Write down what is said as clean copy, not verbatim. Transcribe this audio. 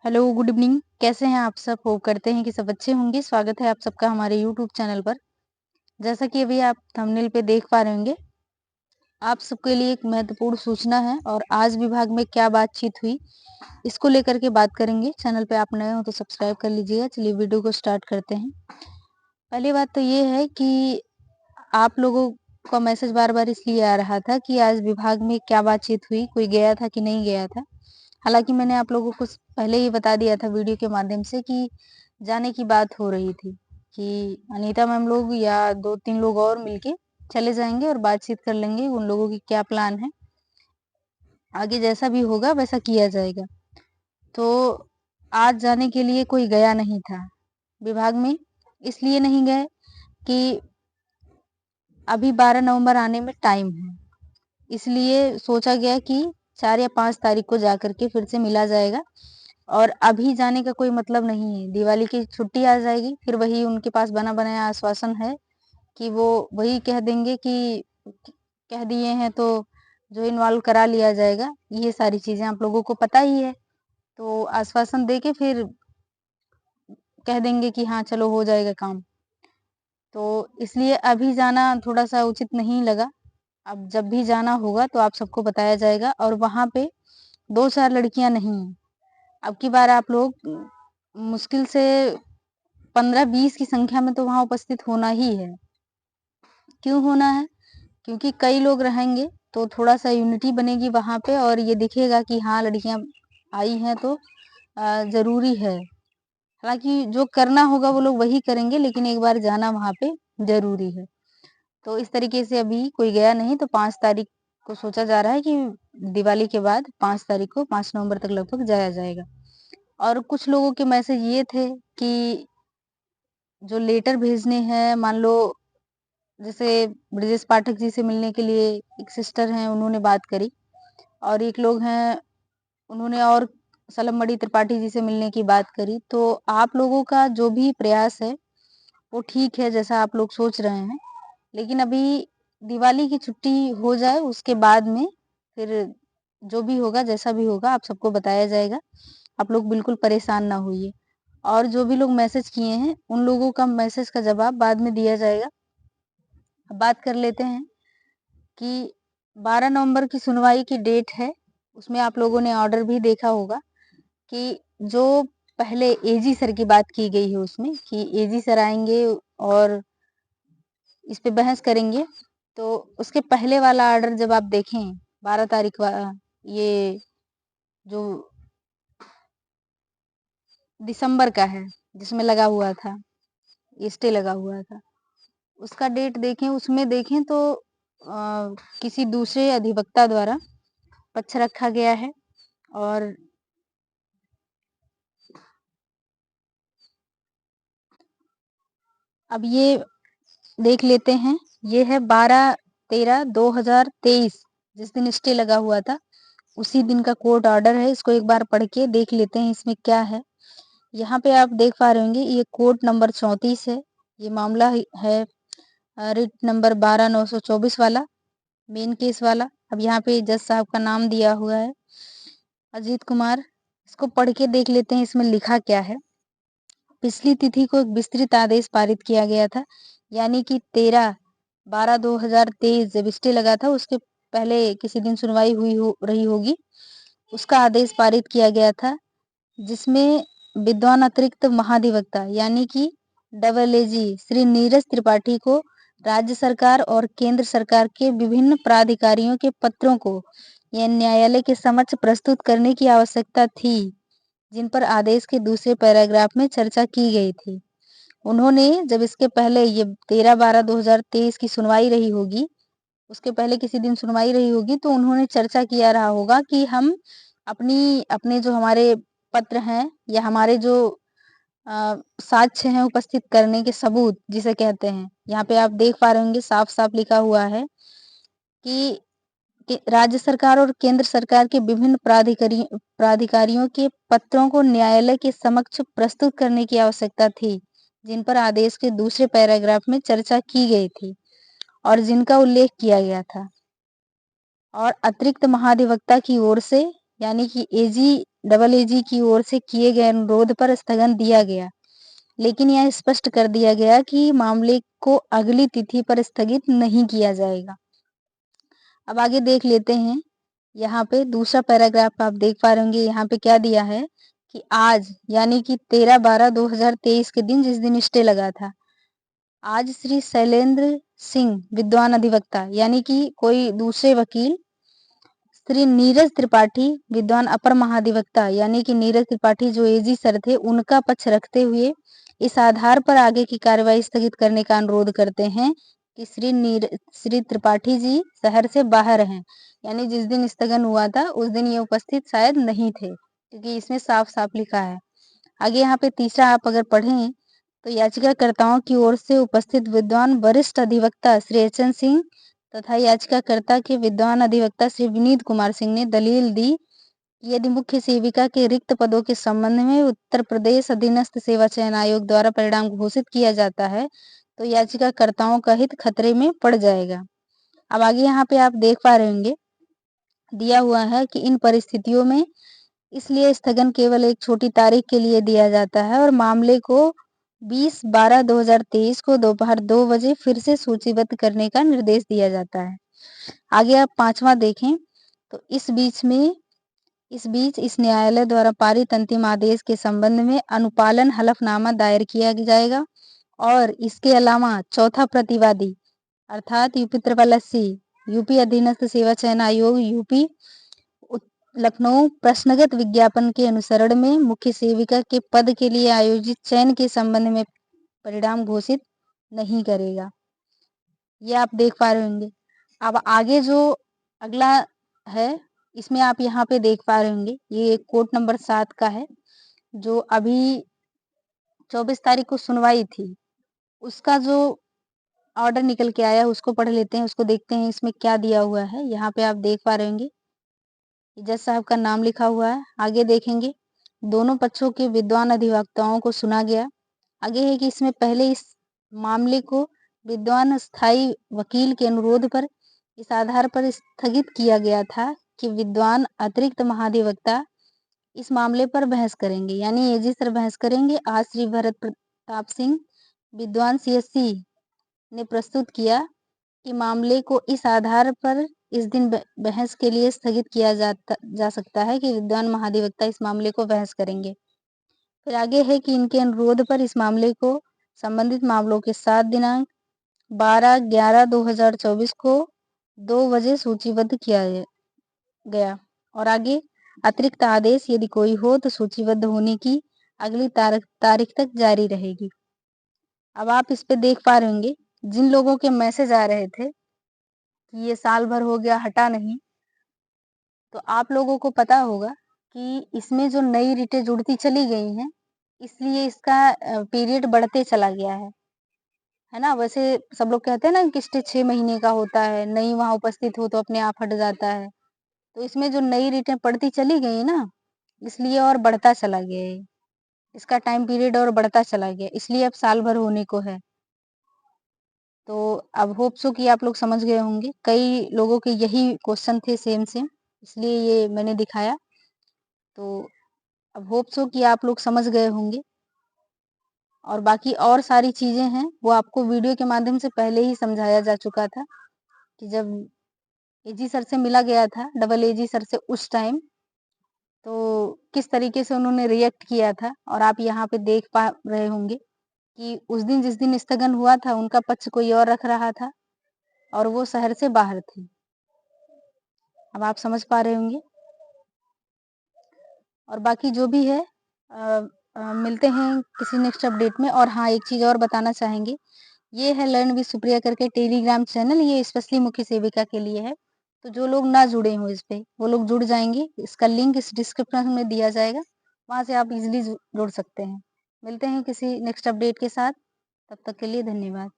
Hello, good evening. कैसे हैं आप सब? होप करते हैं कि सब अच्छे होंगे। स्वागत है आप सबका हमारे यूट्यूब चैनल पर। जैसा कि अभी आप थंबनेल पे देख पा रहे होंगे, आप सबके लिए एक महत्वपूर्ण सूचना है और आज विभाग में क्या बातचीत हुई, इसको लेकर के बात करेंगे। चैनल पे आप नए हो तो सब्सक्राइब कर लीजिएगा। चलिए वीडियो को स्टार्ट करते हैं। पहली बात तो ये है कि आप लोगों का मैसेज बार-बार इसलिए आ रहा था कि आज विभाग में क्या बातचीत हुई, कोई गया था कि नहीं गया था। हालाँकि मैंने आप लोगों को पहले ही बता दिया था वीडियो के माध्यम से कि जाने की बात हो रही थी कि अनीता मैम लोग या 2-3 लोग और मिलके चले जाएँगे और बातचीत कर लेंगे, उन लोगों की क्या प्लान है। आगे जैसा भी होगा वैसा किया जाएगा। तो आज जाने के लिए कोई गया नहीं था विभाग में, इसलिए नहीं गए कि अभी 12 नवंबर आने में टाइम है। इसलिए सोचा गया कि 4 या 5 तारीख को जाकर के फिर से मिला जाएगा और अभी जाने का कोई मतलब नहीं है। दिवाली की छुट्टी आ जाएगी, फिर वही उनके पास बना-बनाया आश्वासन है कि वो वही कह देंगे कि कह दिए हैं तो जो इन्वॉल्व करा लिया जाएगा। ये सारी चीज़ें आप लोगों को पता ही है। तो आश्वासन देके फिर कह देंगे कि हाँ, चलो हो जाएगा काम। तो इसलिए अभी जाना थोड़ा-सा उचित नहीं लगा। अब जब भी जाना होगा तो आप सबको बताया जाएगा और वहाँ पे 2-4 लड़कियाँ नहीं हैं। अब की बार आप लोग मुश्किल से 15-20 की संख्या में तो वहाँ उपस्थित होना ही है। क्यों होना है? क्योंकि कई लोग रहेंगे तो थोड़ा-सा यूनिटी बनेगी वहाँ पे और ये दिखेगा कि हाँ, लड़कियाँ आई हैं तो ज़रूरी है। हालाँकि जो करना होगा वो लोग वही करेंगे लेकिन एक बार जाना वहाँ पे ज़रूरी है। तो इस तरीके से अभी कोई गया नहीं तो 5 तारीख को सोचा जा रहा है कि दिवाली के बाद 5 तारीख को 5 नवंबर तक लगभग जाया जाएगा। और कुछ लोगों के मैसेज ये थे कि जो लेटर भेजने हैं, मान लो जैसे ब्रजेश पाठक जी से मिलने के लिए एक सिस्टर हैं, उन्होंने बात करी और एक लोग हैं, उन्होंने और सलम त्रिपाठी जी से मिलने की बात करी। तो आप लोगों का जो भी प्रयास है, वो ठीक है जैसा आप लोग सोच रहे हैं। लेकिन अभी दिवाली की छुट्टी हो जाए उसके बाद में फिर जो भी होगा, जैसा भी होगा आप सबको बताया जाएगा। आप लोग बिल्कुल परेशान ना होइए। और जो भी लोग मैसेज किए हैं, उन लोगों का मैसेज का जवाब बाद में दिया जाएगा। अब बात कर लेते हैं कि 12 नवंबर की सुनवाई की डेट है। उसमें आप लोगों ने ऑर्डर भी देखा होगा कि जो पहले एजी सर की बात की गई है उसमें कि एजी सर आएँगे और इस पे बहस करेंगे। तो उसके पहले वाला ऑर्डर जब आप देखें 12 तारीख ये जो दिसंबर का है, जिसमें लगा हुआ था, स्टे लगा हुआ था। उसका डेट देखें, उसमें देखें तो किसी दूसरे अधिवक्ता द्वारा पक्ष रखा गया है और अब ये देख लेते हैं। ये है 12/13/2023 जिस दिन स्टे लगा हुआ था, उसी दिन का कोर्ट ऑर्डर है। इसको एक बार पढ़ के देख लेते हैं इसमें क्या है। यहाँ पे आप देख पा रहे होंगे ये कोर्ट नंबर 34 है। ये मामला है रिट नंबर 12/924 वाला, मेन केस वाला। अब यहाँ पे जज साहब का नाम दिया हुआ है अजीत कुमार। इसको पढ़ के देख लेते हैं इसमें लिखा क्या है। पिछली तिथि को एक विस्तृत आदेश पारित किया गया था, यानी कि 13/12/2023 जब स्टे लगा था उसके पहले किसी दिन सुनवाई हुई हो रही होगी, उसका आदेश पारित किया गया था, जिसमें विद्वान अतिरिक्त महाधिवक्ता यानी कि डबल एजी श्री नीरज त्रिपाठी को राज्य सरकार और केंद्र सरकार के विभिन्न प्राधिकारियों के पत्रों को यह न्यायालय के समक्ष प्रस्तुत करने की आवश्यकता थी, जिन पर आदेश के दूसरे पैराग्राफ में चर्चा की गई थी। उन्होंने जब इसके पहले ये 13/12/2023 की सुनवाई रही होगी, उसके पहले किसी दिन सुनवाई रही होगी तो उन्होंने चर्चा किया रहा होगा कि हम अपने जो हमारे पत्र हैं या हमारे जो साक्ष्य हैं उपस्थित करने के सबूत जिसे कहते हैं, यहाँ पे आप देख पा रहे होंगे साफ-साफ लिखा हुआ है कि राज्य सरकार और केंद्र सरकार के विभिन्न प्राधिकारियों के पत्रों को न्यायालय के समक्ष प्रस्तुत करने की आवश्यकता थी, जिन पर आदेश के दूसरे पैराग्राफ में चर्चा की गई थी और जिनका उल्लेख किया गया था। और अतिरिक्त महाधिवक्ता की ओर से यानी कि एजी डबल एजी की ओर से किए गए अनुरोध पर स्थगन दिया गया, लेकिन यह स्पष्ट कर दिया गया कि मामले को अगली तिथि पर स्थगित नहीं किया जाएगा। अब आगे देख लेते हैं। यहाँ पे दूसरा पैराग्राफ आप देख पा रहे होंगे, यहाँ पे क्या दिया है कि आज यानी कि 13/12/2023 के दिन, जिस दिन स्टे लगा था, आज श्री शैलेंद्र सिंह विद्वान अधिवक्ता यानी कि कोई दूसरे वकील, श्री नीरज त्रिपाठी विद्वान अपर महाधिवक्ता यानी कि नीरज त्रिपाठी जो एजी सर थे, उनका पक्ष रखते हुए इस आधार पर आगे की कार्यवाही स्थगित करने का अनुरोध करते हैं कि श्री त्रिपाठी जी शहर से बाहर हैं। यानी जिस दिन स्थगन हुआ था उस दिन ये उपस्थित शायद नहीं थे, क्योंकि इसमें साफ साफ लिखा है। आगे यहाँ पे तीसरा आप अगर पढ़ें तो याचिकाकर्ताओं की ओर से उपस्थित विद्वान वरिष्ठ अधिवक्ता श्री एचएन सिंह तथा याचिकाकर्ता के विद्वान अधिवक्ता श्री विनीत कुमार सिंह ने दलील दी कि यदि मुख्य सेविका के रिक्त पदों के संबंध में उत्तर प्रदेश अधीनस्थ सेवा चयन आयोग द्वारा परिणाम घोषित किया जाता है तो याचिकाकर्ताओं का हित खतरे में पड़ जाएगा। अब आगे यहाँ पे आप देख पा रहे होंगे, दिया हुआ है कि इन परिस्थितियों में इसलिए स्थगन केवल एक छोटी तारीख के लिए दिया जाता है और मामले को 20/12/2023 को दोपहर 2 बजे फिर से सूचीबद्ध करने का निर्देश दिया जाता है। आगे आप 5वां देखें तो इस बीच इस न्यायालय द्वारा पारित अंतिम आदेश के संबंध में अनुपालन हलफनामा दायर किया जाएगा और इसके अलावा चौथा प्रतिवादी अर्थात यूपी 80 यूपी अधीनस्थ सेवा चयन आयोग यूपी लखनऊ प्रश्नगत विज्ञापन के अनुसरण में मुख्य सेविका के पद के लिए आयोजित चयन के संबंध में परिणाम घोषित नहीं करेगा। ये आप देख पा रहे होंगे। अब आगे जो अगला है इसमें आप यहाँ पे देख पा रहे होंगे, ये कोर्ट नंबर 7 का है जो अभी 24 तारीख को सुनवाई थी, उसका जो ऑर्डर निकल के आया उसको पढ़ लेते हैं, उसको देखते हैं इसमें क्या दिया हुआ है। यहाँ पे आप देख पा रहे होंगे जज साहब का नाम लिखा हुआ है। आगे देखेंगे दोनों पक्षों के विद्वान अधिवक्ताओं को सुना गया। आगे है कि इसमें पहले इस मामले को विद्वान स्थायी वकील के अनुरोध पर इस आधार पर स्थगित किया गया था कि विद्वान अतिरिक्त महाधिवक्ता इस मामले पर बहस करेंगे, यानी एजी सर बहस करेंगे। आज श्री भरत प्रताप सिंह विद्वान सीएससी ने प्रस्तुत किया कि मामले को इस आधार पर इस दिन बहस के लिए स्थगित किया जा सकता है कि विद्वान महाधिवक्ता इस मामले को बहस करेंगे। फिर आगे है कि इनके अनुरोध पर इस मामले को संबंधित मामलों के 7 दिनांक 12/11/2024 को 2 बजे सूचीबद्ध किया गया और आगे अतिरिक्त आदेश यदि कोई हो तो सूचीबद्ध होने की अगली तारीख तक जारी रहेगी। अब आप इस पे देख पा रहे होंगे जिन लोगों के मैसेज आ रहे थे कि ये साल भर हो गया हटा नहीं, तो आप लोगों को पता होगा कि इसमें जो नई रिटें जुड़ती चली गई हैं इसलिए इसका पीरियड बढ़ते चला गया है ना। वैसे सब लोग कहते हैं ना कि स्टे 6 महीने का होता है, नहीं वहां उपस्थित हो तो अपने आप हट जाता है, तो इसमें जो नई रिटें पढ़ती चली गई ना इसलिए और बढ़ता चला गया है, इसका टाइम पीरियड और बढ़ता चला गया, इसलिए अब साल भर होने को है। तो अब होप सो कि आप लोग समझ गए होंगे, कई लोगों के यही क्वेश्चन थे सेम सेम, इसलिए ये मैंने दिखाया। तो अब होप सो कि आप लोग समझ गए होंगे और बाकी और सारी चीजें हैं वो आपको वीडियो के माध्यम से पहले ही समझाया जा चुका था कि जब एजी सर से मिला गया था, डबल एजी सर से उस टाइम, तो किस तरीके से उन्होंने रिएक्ट किया था। और आप यहाँ पे देख पा रहे होंगे कि उस दिन जिस दिन स्थगन हुआ था उनका पक्ष कोई और रख रहा था और वो शहर से बाहर थे। अब आप समझ पा रहे होंगे और बाकी जो भी है मिलते हैं किसी नेक्स्ट अपडेट में। और हाँ, एक चीज और बताना चाहेंगे, ये है लर्न विद सुप्रिया करके टेलीग्राम चैनल, ये स्पेशली मुख्य सेविका के लिए है, तो जो लोग ना जुड़े हों इस पे वो लोग जुड़ जाएंगे, इसका लिंक इस डिस्क्रिप्शन में दिया जाएगा, वहां से आप इजिली जुड़ सकते हैं। मिलते हैं किसी नेक्स्ट अपडेट के साथ, तब तक के लिए धन्यवाद।